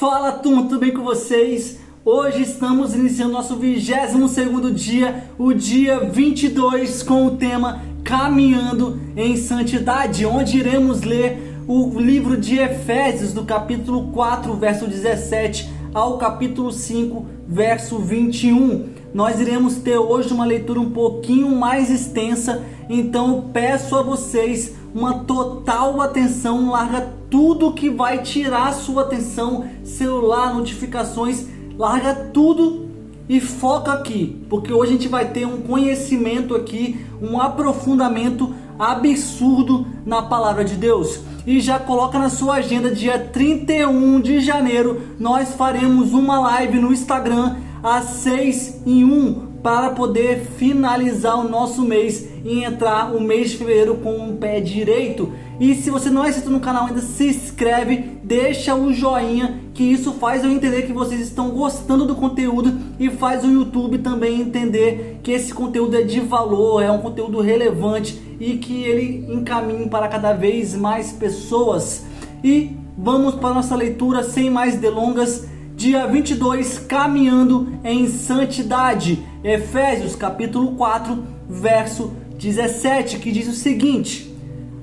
Fala turma, tudo bem com vocês? Hoje estamos iniciando nosso 22º dia, o dia 22, com o tema Caminhando em Santidade, onde iremos ler o livro de Efésios, do capítulo 4, verso 17 ao capítulo 5, verso 21. Nós iremos ter hoje uma leitura um pouquinho mais extensa, então eu peço a vocês uma total atenção, larga tudo que vai tirar a sua atenção, celular, notificações, larga tudo e foca aqui, porque hoje a gente vai ter um conhecimento aqui, um aprofundamento absurdo na palavra de Deus. E já coloca na sua agenda, dia 31 de janeiro, nós faremos uma live no Instagram às 6 em 1, para poder finalizar o nosso mês e entrar o mês de fevereiro com um pé direito. E se você não é inscrito no canal ainda, se inscreve, deixa o joinha, que isso faz eu entender que vocês estão gostando do conteúdo e faz o YouTube também entender que esse conteúdo é de valor, é um conteúdo relevante e que ele encaminhe para cada vez mais pessoas. E vamos para a nossa leitura sem mais delongas. Dia 22, caminhando em santidade. Efésios capítulo 4, verso 17, que diz o seguinte: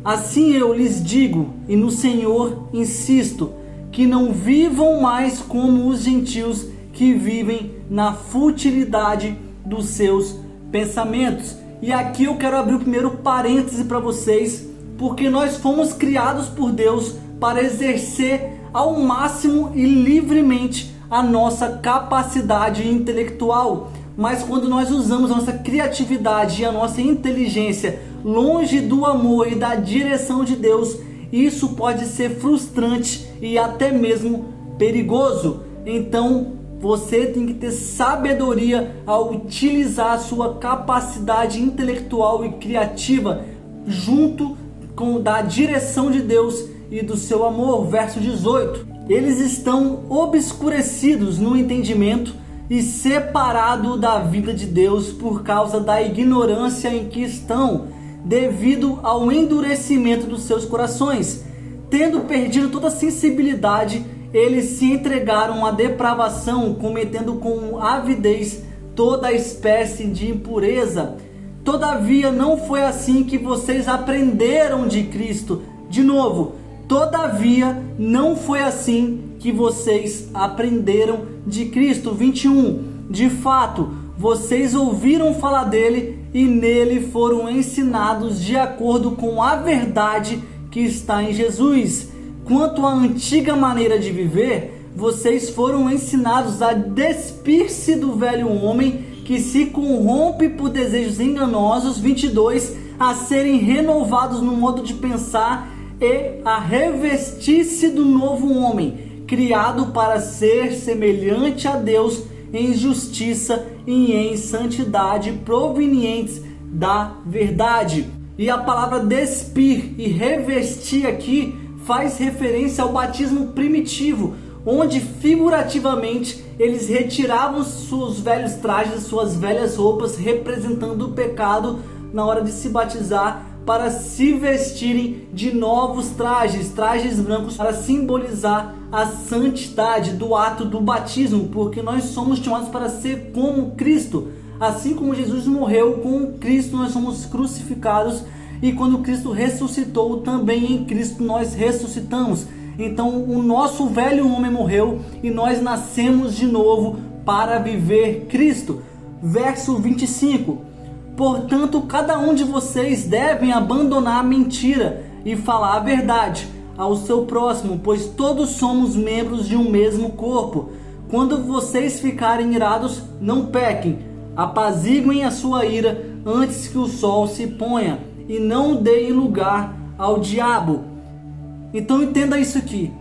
assim eu lhes digo, e no Senhor insisto, que não vivam mais como os gentios que vivem na futilidade dos seus pensamentos. E aqui eu quero abrir o primeiro parêntese para vocês, porque nós fomos criados por Deus para exercer ao máximo e livremente a nossa capacidade intelectual. Mas quando nós usamos a nossa criatividade e a nossa inteligência longe do amor e da direção de Deus, isso pode ser frustrante e até mesmo perigoso. Então você tem que ter sabedoria ao utilizar a sua capacidade intelectual e criativa junto com da direção de Deus e do seu amor. Verso 18: eles estão obscurecidos no entendimento e separados da vida de Deus por causa da ignorância em que estão, devido ao endurecimento dos seus corações. Tendo perdido toda a sensibilidade, eles se entregaram à depravação, cometendo com avidez toda espécie de impureza. Todavia não foi assim que vocês aprenderam de Cristo. De novo, todavia não foi assim que vocês aprenderam de Cristo. 21. De fato, vocês ouviram falar dele e nele foram ensinados de acordo com a verdade que está em Jesus. Quanto à antiga maneira de viver, vocês foram ensinados a despir-se do velho homem que se corrompe por desejos enganosos. 22. A serem renovados no modo de pensar e a revestir-se do novo homem, criado para ser semelhante a Deus em justiça e em santidade, provenientes da verdade. E a palavra despir e revestir aqui faz referência ao batismo primitivo, onde figurativamente eles retiravam seus velhos trajes, suas velhas roupas, representando o pecado na hora de se batizar, para se vestirem de novos trajes brancos, para simbolizar a santidade do ato do batismo, porque nós somos chamados para ser como Cristo. Assim como Jesus morreu, com Cristo nós somos crucificados, e quando Cristo ressuscitou, também em Cristo nós ressuscitamos. Então o nosso velho homem morreu e nós nascemos de novo para viver Cristo. Verso 25: portanto, cada um de vocês deve abandonar a mentira e falar a verdade ao seu próximo, pois todos somos membros de um mesmo corpo. Quando vocês ficarem irados, não pequem, apaziguem a sua ira antes que o sol se ponha, e não deem lugar ao diabo. Então entenda isso aqui: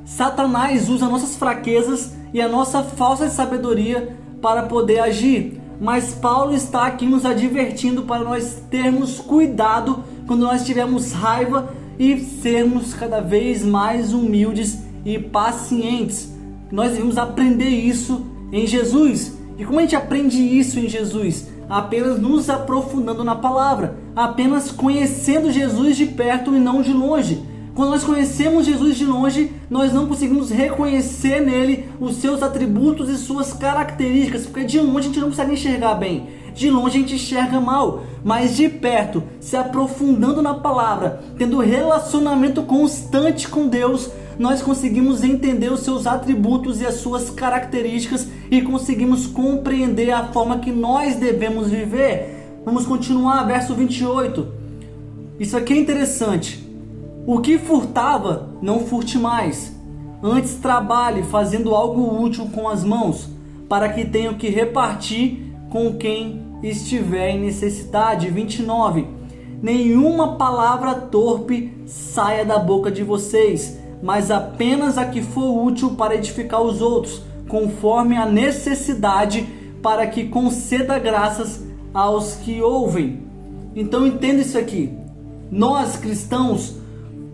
Satanás usa nossas fraquezas e a nossa falsa sabedoria para poder agir. Mas Paulo está aqui nos advertindo para nós termos cuidado quando nós tivermos raiva e sermos cada vez mais humildes e pacientes. Nós devemos aprender isso em Jesus. E como a gente aprende isso em Jesus? Apenas nos aprofundando na palavra, apenas conhecendo Jesus de perto e não de longe. Quando nós conhecemos Jesus de longe, nós não conseguimos reconhecer nele os seus atributos e suas características, porque de longe a gente não consegue enxergar bem, de longe a gente enxerga mal, mas de perto, se aprofundando na palavra, tendo relacionamento constante com Deus, nós conseguimos entender os seus atributos e as suas características e conseguimos compreender a forma que nós devemos viver. Vamos continuar, verso 28. Isso aqui é interessante. O que furtava, não furte mais. Antes trabalhe fazendo algo útil com as mãos, para que tenha o que repartir com quem estiver em necessidade. 29. Nenhuma palavra torpe saia da boca de vocês, mas apenas a que for útil para edificar os outros, conforme a necessidade, para que conceda graças aos que ouvem. Então entenda isso aqui. Nós, cristãos,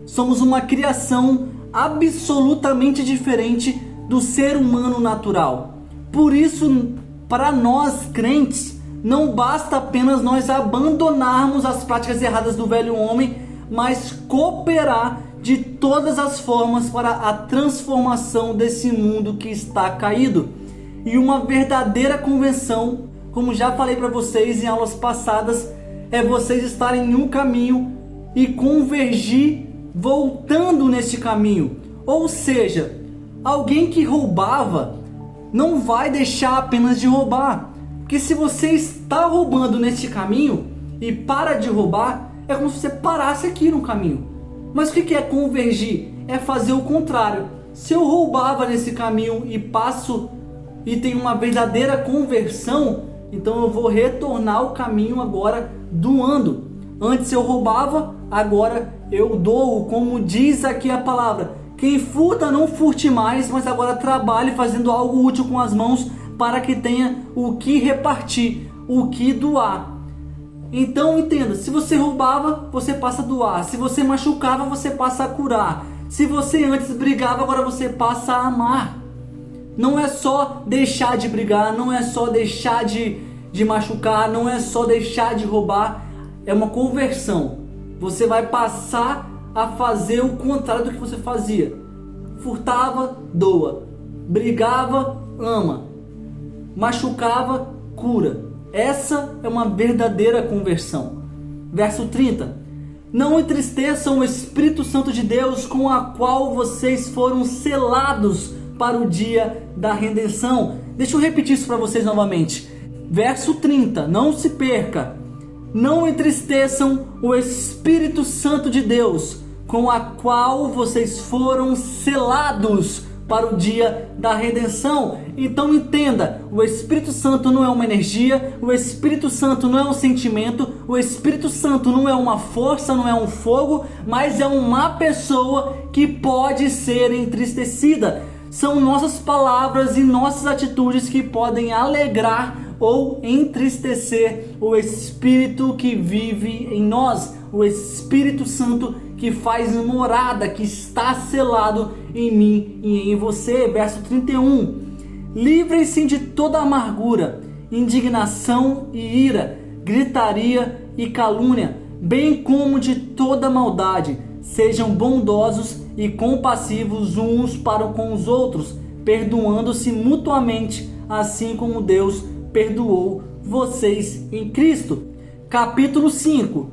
somos uma criação absolutamente diferente do ser humano natural. Por isso, para nós crentes, não basta apenas nós abandonarmos as práticas erradas do velho homem, mas cooperar de todas as formas para a transformação desse mundo que está caído. E uma verdadeira conversão, como já falei para vocês em aulas passadas, é vocês estarem em um caminho e convergir voltando nesse caminho. Ou seja, alguém que roubava não vai deixar apenas de roubar, porque se você está roubando nesse caminho e para de roubar, é como se você parasse aqui no caminho. Mas o que é convergir? É fazer o contrário. Se eu roubava nesse caminho e passo e tenho uma verdadeira conversão, então eu vou retornar ao caminho agora doando. Antes eu roubava, agora eu dou, como diz aqui a palavra. Quem furta não furte mais, mas agora trabalhe fazendo algo útil com as mãos, para que tenha o que repartir, o que doar. Então entenda, se você roubava, você passa a doar. Se você machucava, você passa a curar. Se você antes brigava, agora você passa a amar. Não é só deixar de brigar, não é só deixar de machucar, não é só deixar de roubar. É uma conversão. Você vai passar a fazer o contrário do que você fazia. Furtava, doa. Brigava, ama. Machucava, cura. Essa é uma verdadeira conversão. Verso 30. Não entristeçam o Espírito Santo de Deus, com a qual vocês foram selados para o dia da redenção. Deixa eu repetir isso para vocês novamente. Verso 30. Não se perca. Não entristeçam o Espírito Santo de Deus, com a qual vocês foram selados para o dia da redenção. Então entenda, o Espírito Santo não é uma energia, o Espírito Santo não é um sentimento, o Espírito Santo não é uma força, não é um fogo, mas é uma pessoa que pode ser entristecida. São nossas palavras e nossas atitudes que podem alegrar ou entristecer o Espírito que vive em nós, o Espírito Santo que faz morada, que está selado em mim e em você. Verso 31. Livrem-se de toda amargura, indignação e ira, gritaria e calúnia, bem como de toda maldade. Sejam bondosos e compassivos uns para com os outros, perdoando-se mutuamente, assim como Deus perdoou vocês em Cristo. Capítulo 5.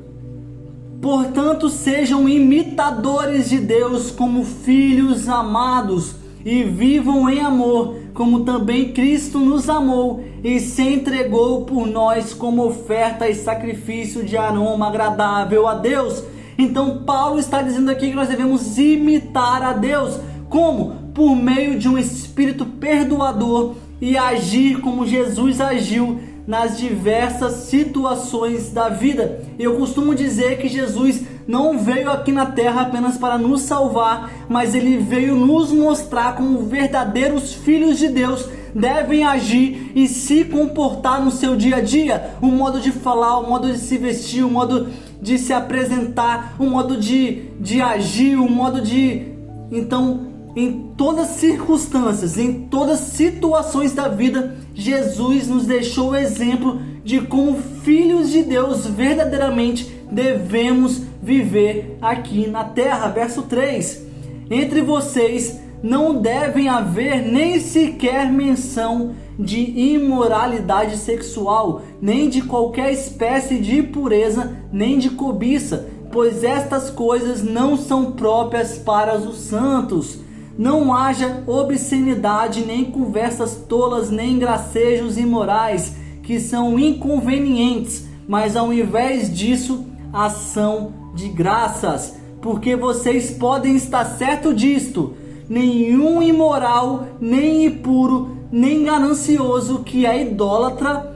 Portanto, sejam imitadores de Deus como filhos amados e vivam em amor, como também Cristo nos amou e se entregou por nós como oferta e sacrifício de aroma agradável a Deus. Então Paulo está dizendo aqui que nós devemos imitar a Deus. Como? Por meio de um espírito perdoador e agir como Jesus agiu nas diversas situações da vida. Eu costumo dizer que Jesus não veio aqui na terra apenas para nos salvar, mas ele veio nos mostrar como verdadeiros filhos de Deus devem agir e se comportar no seu dia a dia. O modo de falar, o modo de se vestir, o modo de se apresentar, o modo de agir, o modo de... Então, em todas as circunstâncias, em todas as situações da vida, Jesus nos deixou o exemplo de como filhos de Deus verdadeiramente devemos viver aqui na terra. Verso 3: entre vocês não devem haver nem sequer menção de imoralidade sexual, nem de qualquer espécie de impureza, nem de cobiça, pois estas coisas não são próprias para os santos. Não haja obscenidade, nem conversas tolas, nem gracejos imorais, que são inconvenientes, mas ao invés disso, ação de graças, porque vocês podem estar certos disto: nenhum imoral, nem impuro, nem ganancioso que é idólatra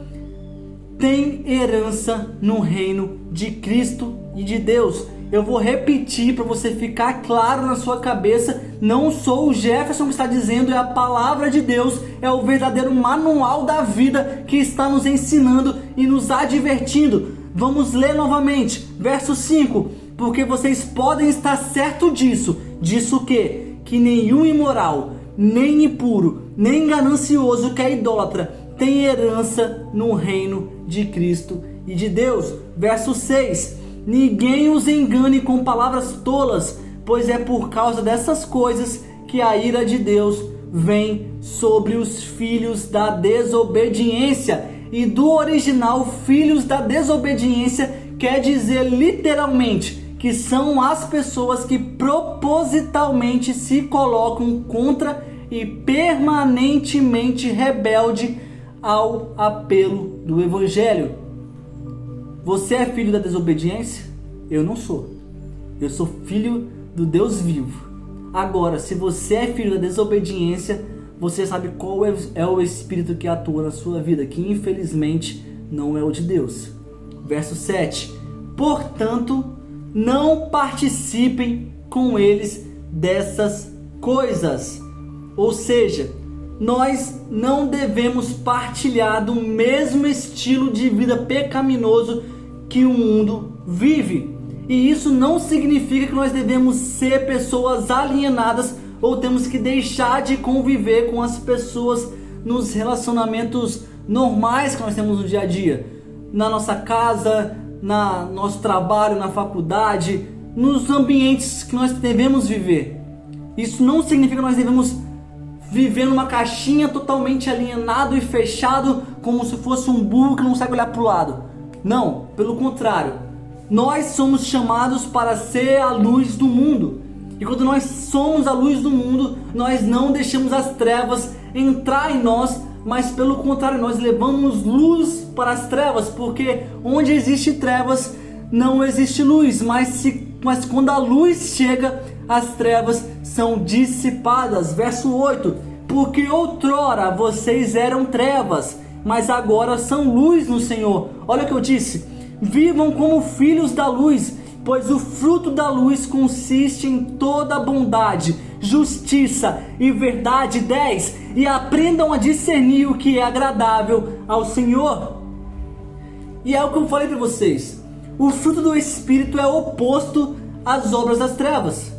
tem herança no reino de Cristo e de Deus. Eu vou repetir para você ficar claro na sua cabeça. Não sou o Jefferson que está dizendo, é a palavra de Deus, é o verdadeiro manual da vida que está nos ensinando e nos advertindo. Vamos ler novamente, verso 5: porque vocês podem estar certos disso. Disso o quê? Que nenhum imoral, nem impuro, nem ganancioso que é idólatra tem herança no reino de Cristo e de Deus. Verso 6: ninguém os engane com palavras tolas, pois é por causa dessas coisas que a ira de Deus vem sobre os filhos da desobediência. E do original, filhos da desobediência quer dizer literalmente que são as pessoas que propositalmente se colocam contra e permanentemente rebelde ao apelo do Evangelho. Você é filho da desobediência? Eu não sou. Eu sou filho do Deus vivo. Agora, se você é filho da desobediência, você sabe qual é o espírito que atua na sua vida, que infelizmente não é o de Deus. Verso 7: portanto, não participem com eles dessas coisas. Ou seja, nós não devemos partilhar do mesmo estilo de vida pecaminoso que o mundo vive. E isso não significa que nós devemos ser pessoas alienadas ou temos que deixar de conviver com as pessoas nos relacionamentos normais que nós temos no dia a dia, na nossa casa, no nosso trabalho, na faculdade, nos ambientes que nós devemos viver. Isso não significa que nós devemos viver numa caixinha totalmente alienado e fechado, como se fosse um burro que não consegue olhar para o lado. Não, pelo contrário, nós somos chamados para ser a luz do mundo. E quando nós somos a luz do mundo, nós não deixamos as trevas entrar em nós, mas pelo contrário, nós levamos luz para as trevas, porque onde existe trevas, não existe luz, mas quando a luz chega, as trevas são dissipadas. Verso 8: porque outrora vocês eram trevas, mas agora são luz no Senhor. Olha o que eu disse: vivam como filhos da luz, pois o fruto da luz consiste em toda bondade, justiça e verdade. 10: e aprendam a discernir o que é agradável ao Senhor. E é o que eu falei para vocês: o fruto do Espírito é oposto às obras das trevas.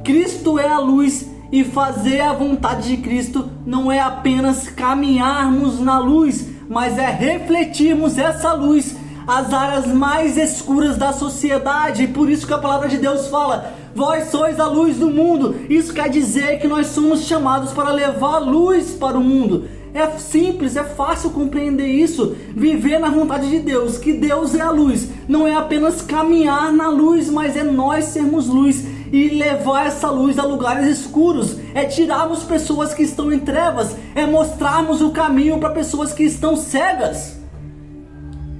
Cristo é a luz, e fazer a vontade de Cristo não é apenas caminharmos na luz, mas é refletirmos essa luz às áreas mais escuras da sociedade. E por isso que a palavra de Deus fala: vós sois a luz do mundo. Isso quer dizer que nós somos chamados para levar luz para o mundo. É simples, é fácil compreender isso. Viver na vontade de Deus, que Deus é a luz. Não é apenas caminhar na luz, mas é nós sermos luz e levar essa luz a lugares escuros. É tirarmos pessoas que estão em trevas. É mostrarmos o caminho para pessoas que estão cegas.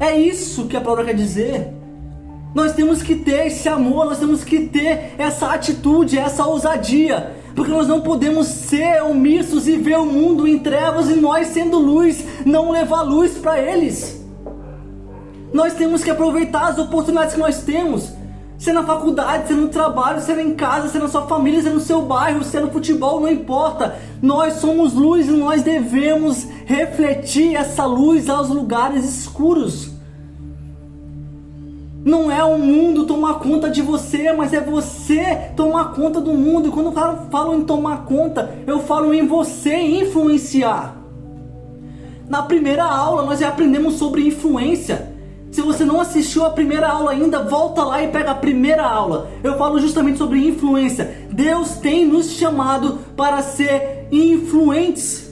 É isso que a palavra quer dizer. Nós temos que ter esse amor, nós temos que ter essa atitude, essa ousadia, porque nós não podemos ser omissos e ver o mundo em trevas e nós, sendo luz, não levar luz para eles. Nós temos que aproveitar as oportunidades que nós temos, se é na faculdade, se é no trabalho, se é em casa, se é na sua família, se é no seu bairro, se é no futebol, não importa. Nós somos luz e nós devemos refletir essa luz aos lugares escuros. Não é o mundo tomar conta de você, mas é você tomar conta do mundo. E quando eu falo em tomar conta, eu falo em você influenciar. Na primeira aula nós já aprendemos sobre influência. Se você não assistiu a primeira aula ainda, volta lá e pega a primeira aula. Eu falo justamente sobre influência. Deus tem nos chamado para ser influentes.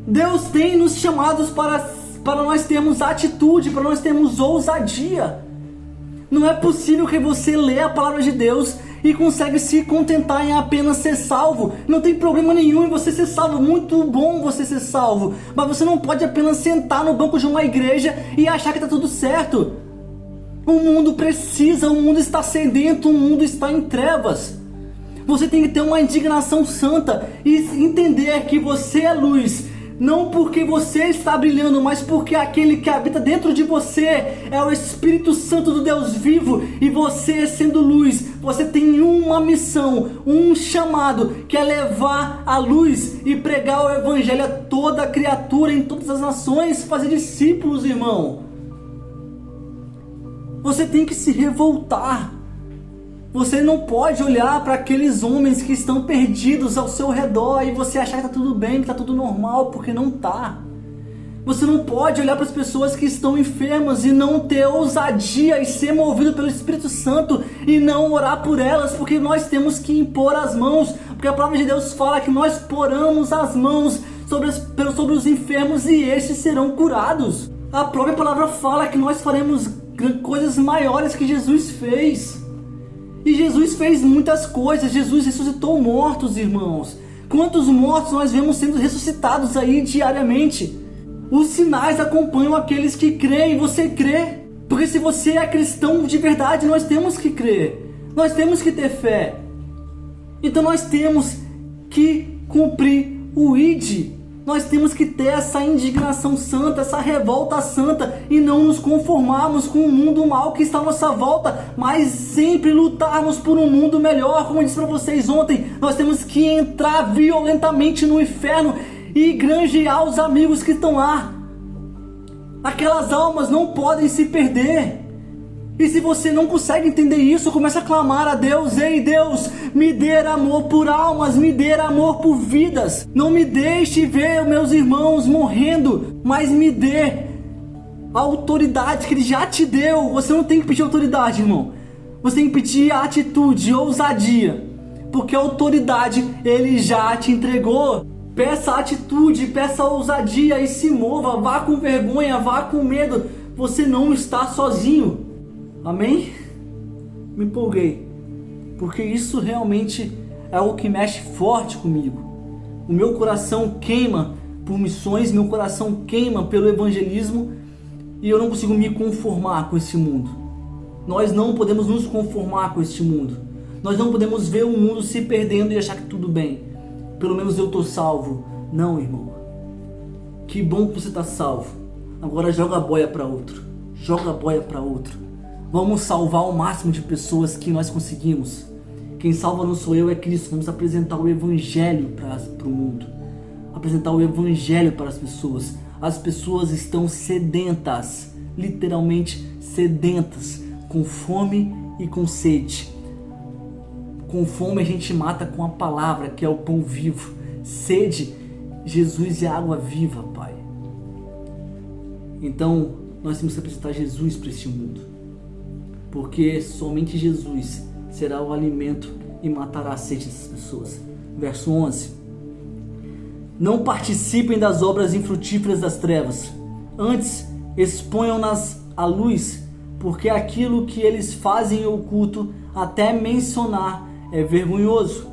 Deus tem nos chamados para nós termos atitude, para nós termos ousadia. Não é possível que você lê a palavra de Deus e consegue se contentar em apenas ser salvo. Não tem problema nenhum em você ser salvo, muito bom você ser salvo, mas você não pode apenas sentar no banco de uma igreja e achar que está tudo certo. O mundo precisa, o mundo está sedento, o mundo está em trevas. Você tem que ter uma indignação santa e entender que você é luz. Não porque você está brilhando, mas porque aquele que habita dentro de você é o Espírito Santo do Deus vivo. E você, sendo luz, você tem uma missão, um chamado, que é levar a luz e pregar o Evangelho a toda criatura, em todas as nações, fazer discípulos, irmão. Você tem que se revoltar. Você não pode olhar para aqueles homens que estão perdidos ao seu redor e você achar que está tudo bem, que está tudo normal, porque não está. Você não pode olhar para as pessoas que estão enfermas e não ter ousadia e ser movido pelo Espírito Santo e não orar por elas, porque nós temos que impor as mãos, porque a palavra de Deus fala que nós poramos as mãos sobre os enfermos e estes serão curados. A própria palavra fala que nós faremos coisas maiores que Jesus fez. E Jesus fez muitas coisas. Jesus ressuscitou mortos, irmãos. Quantos mortos nós vemos sendo ressuscitados aí diariamente? Os sinais acompanham aqueles que creem. Você crê? Porque se você é cristão de verdade, nós temos que crer. Nós temos que ter fé. Então nós temos que cumprir o ID. Nós temos que ter essa indignação santa, essa revolta santa e não nos conformarmos com o mundo mal que está à nossa volta, mas sempre lutarmos por um mundo melhor. Como eu disse para vocês ontem, nós temos que entrar violentamente no inferno e granjear os amigos que estão lá. Aquelas almas não podem se perder. E se você não consegue entender isso, comece a clamar a Deus. Ei Deus, me dê amor por almas, me dê amor por vidas. Não me deixe ver meus irmãos morrendo, mas me dê a autoridade que Ele já te deu. Você não tem que pedir autoridade, irmão. Você tem que pedir atitude, ousadia, porque a autoridade Ele já te entregou. Peça atitude, peça ousadia e se mova. Vá com vergonha, vá com medo. Você não está sozinho. Amém? Me empolguei, porque isso realmente é algo que mexe forte comigo. O meu coração queima por missões, meu coração queima pelo evangelismo e eu não consigo me conformar com esse mundo. Nós não podemos nos conformar com este mundo. Nós não podemos ver o mundo se perdendo e achar que tudo bem. Pelo menos eu estou salvo. Não, irmão. Que bom que você está salvo. Agora joga a boia para outro. Joga a boia para outro. Vamos salvar o máximo de pessoas que nós conseguimos. Quem salva não sou eu, é Cristo. Vamos apresentar o Evangelho para o mundo. Apresentar o Evangelho para as pessoas. As pessoas estão sedentas, literalmente sedentas, com fome e com sede. Com fome a gente mata com a palavra, que é o pão vivo. Sede, Jesus é água viva, Pai. Então, nós temos que apresentar Jesus para este mundo. Porque somente Jesus será o alimento e matará a sede dessas pessoas. Verso 11. Não participem das obras infrutíferas das trevas. Antes, exponham-nas à luz, porque aquilo que eles fazem em oculto, até mencionar, é vergonhoso.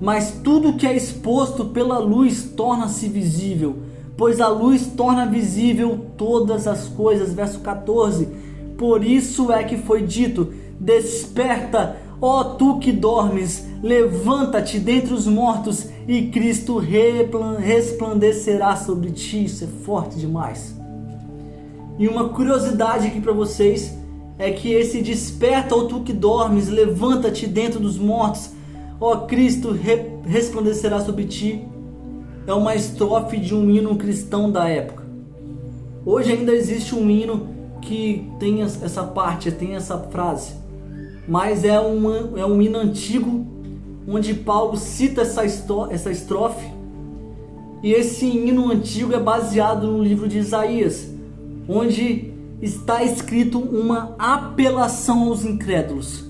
Mas tudo que é exposto pela luz torna-se visível, pois a luz torna visível todas as coisas. Verso 14. Por isso é que foi dito: desperta, ó tu que dormes, levanta-te dentre os mortos e Cristo resplandecerá sobre ti. Isso é forte demais. E uma curiosidade aqui para vocês é que esse desperta, ó tu que dormes, levanta-te dentro dos mortos, ó Cristo resplandecerá sobre ti, é uma estrofe de um hino cristão da época. Hoje ainda existe um hino que tem essa parte, tem essa frase, mas é um hino antigo, onde Paulo cita essa estrofe, e esse hino antigo é baseado no livro de Isaías, onde está escrito uma apelação aos incrédulos.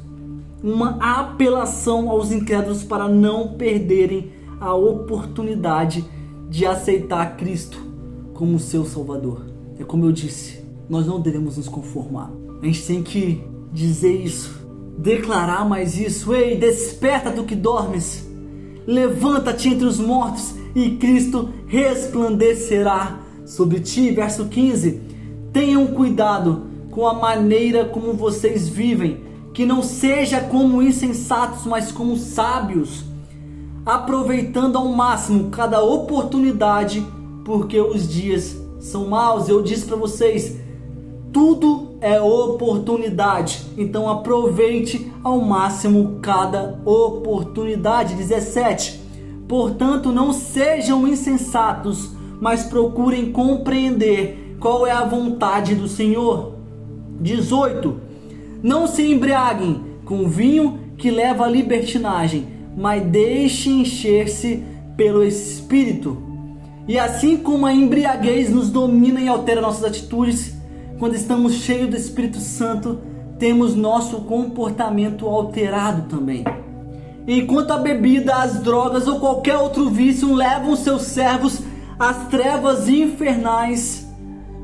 Uma apelação aos incrédulos para não perderem a oportunidade de aceitar Cristo como seu Salvador. É como eu disse, nós não devemos nos conformar. A gente tem que dizer isso, declarar mais isso. Ei, desperta do que dormes, levanta-te entre os mortos e Cristo resplandecerá sobre ti. Verso 15, tenham cuidado com a maneira como vocês vivem, que não seja como insensatos, mas como sábios, aproveitando ao máximo cada oportunidade, porque os dias são maus. Eu disse para vocês, tudo é oportunidade, então aproveite ao máximo cada oportunidade. 17, portanto não sejam insensatos, mas procurem compreender qual é a vontade do Senhor. 18, não se embriaguem com vinho que leva à libertinagem, mas deixe encher-se pelo Espírito. E assim como a embriaguez nos domina e altera nossas atitudes, quando estamos cheios do Espírito Santo, temos nosso comportamento alterado também. Enquanto a bebida, as drogas ou qualquer outro vício levam seus servos às trevas infernais,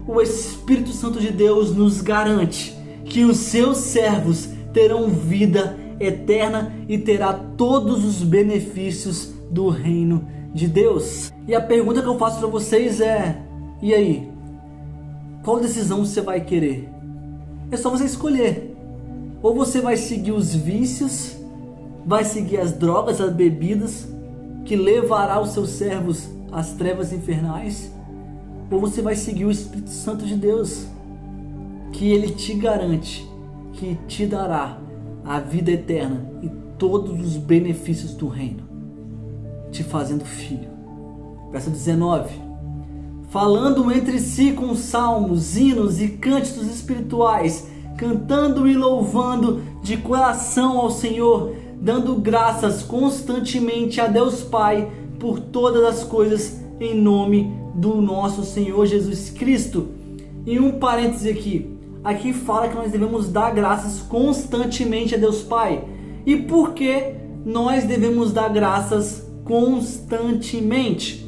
o Espírito Santo de Deus nos garante que os seus servos terão vida eterna e terá todos os benefícios do reino de Deus. E a pergunta que eu faço para vocês é: e aí? Qual decisão você vai querer? É só você escolher. Ou você vai seguir os vícios, vai seguir as drogas, as bebidas, que levará os seus servos às trevas infernais, ou você vai seguir o Espírito Santo de Deus, que ele te garante, que te dará a vida eterna e todos os benefícios do reino, te fazendo filho. Verso 19, falando entre si com salmos, hinos e cânticos espirituais, cantando e louvando de coração ao Senhor, dando graças constantemente a Deus Pai por todas as coisas, em nome do nosso Senhor Jesus Cristo. E um parêntese aqui fala que nós devemos dar graças constantemente a Deus Pai. E por que nós devemos dar graças constantemente?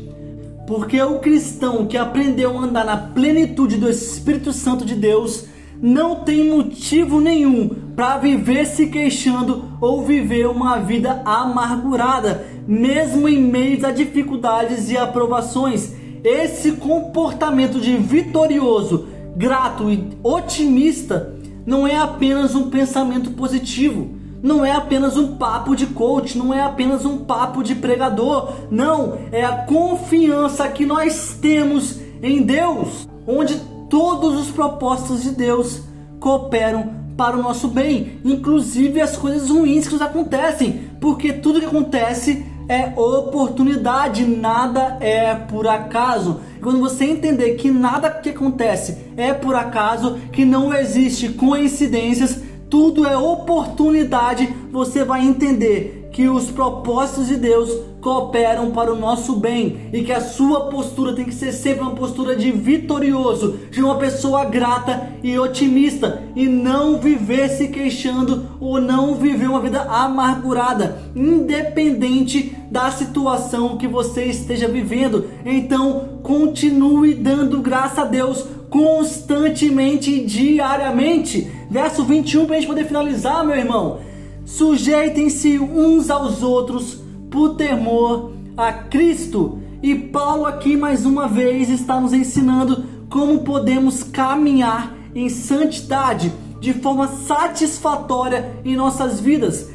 Porque o cristão que aprendeu a andar na plenitude do Espírito Santo de Deus não tem motivo nenhum para viver se queixando ou viver uma vida amargurada, mesmo em meio a dificuldades e aprovações. Esse comportamento de vitorioso, grato e otimista não é apenas um pensamento positivo, não é apenas um papo de coach, não é apenas um papo de pregador, não, é a confiança que nós temos em Deus, onde todos os propósitos de Deus cooperam para o nosso bem, inclusive as coisas ruins que nos acontecem, porque tudo que acontece é oportunidade, nada é por acaso. E quando você entender que nada que acontece é por acaso, que não existe coincidências, tudo é oportunidade, você vai entender que os propósitos de Deus cooperam para o nosso bem e que a sua postura tem que ser sempre uma postura de vitorioso, de uma pessoa grata e otimista, e não viver se queixando ou não viver uma vida amargurada, independente da situação que você esteja vivendo. Então continue dando graça a Deus constantemente e diariamente. Verso 21 para a gente poder finalizar, meu irmão. Sujeitem-se uns aos outros por temor a Cristo. E Paulo aqui mais uma vez está nos ensinando como podemos caminhar em santidade de forma satisfatória em nossas vidas.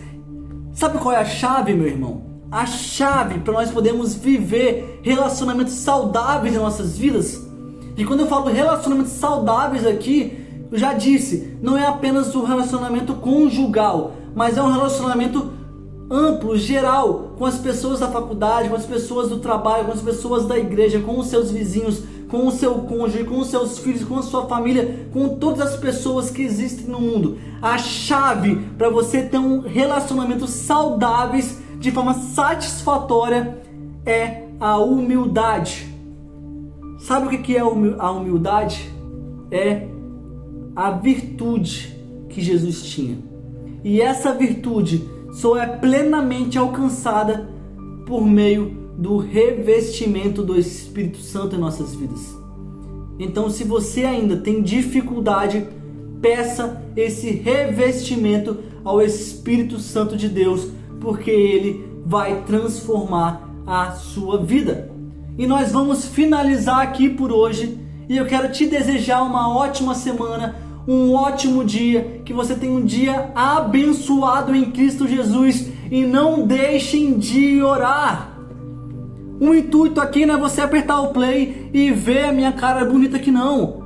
Sabe qual é a chave, meu irmão? A chave para nós podermos viver relacionamentos saudáveis em nossas vidas. E quando eu falo relacionamentos saudáveis aqui, eu já disse, não é apenas o relacionamento conjugal, mas é um relacionamento amplo, geral, com as pessoas da faculdade, com as pessoas do trabalho, com as pessoas da igreja, com os seus vizinhos, com o seu cônjuge, com os seus filhos, com a sua família, com todas as pessoas que existem no mundo. A chave para você ter um relacionamento saudáveis de forma satisfatória é a humildade. Sabe o que é a humildade? É a virtude que Jesus tinha. E essa virtude só é plenamente alcançada por meio do revestimento do Espírito Santo em nossas vidas. Então, se você ainda tem dificuldade, peça esse revestimento ao Espírito Santo de Deus, porque ele vai transformar a sua vida. E nós vamos finalizar aqui por hoje, e eu quero te desejar uma ótima semana, um ótimo dia, que você tenha um dia abençoado em Cristo Jesus, e não deixem de orar. O intuito aqui não é você apertar o play e ver a minha cara bonita aqui, não.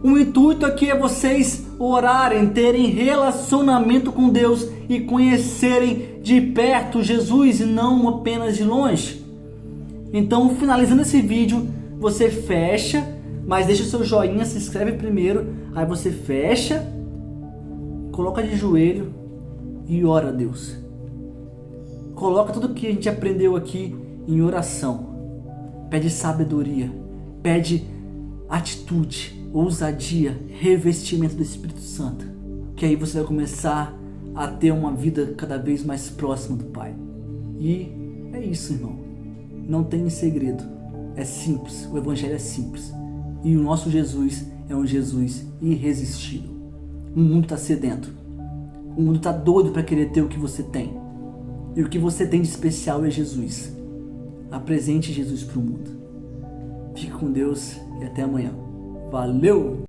O intuito aqui é vocês orarem, terem relacionamento com Deus e conhecerem de perto Jesus e não apenas de longe. Então, finalizando esse vídeo, você fecha, mas deixa o seu joinha, se inscreve primeiro, aí você fecha, coloca de joelho e ora a Deus. Coloca tudo que a gente aprendeu aqui em oração. Pede sabedoria, pede atitude, ousadia, revestimento do Espírito Santo, que aí você vai começar a ter uma vida cada vez mais próxima do Pai. E é isso, irmão. Não tem segredo. É simples. O Evangelho é simples. E o nosso Jesus é um Jesus irresistível. O mundo está sedento. O mundo está doido para querer ter o que você tem. E o que você tem de especial é Jesus. Apresente Jesus para o mundo. Fique com Deus e até amanhã. Valeu!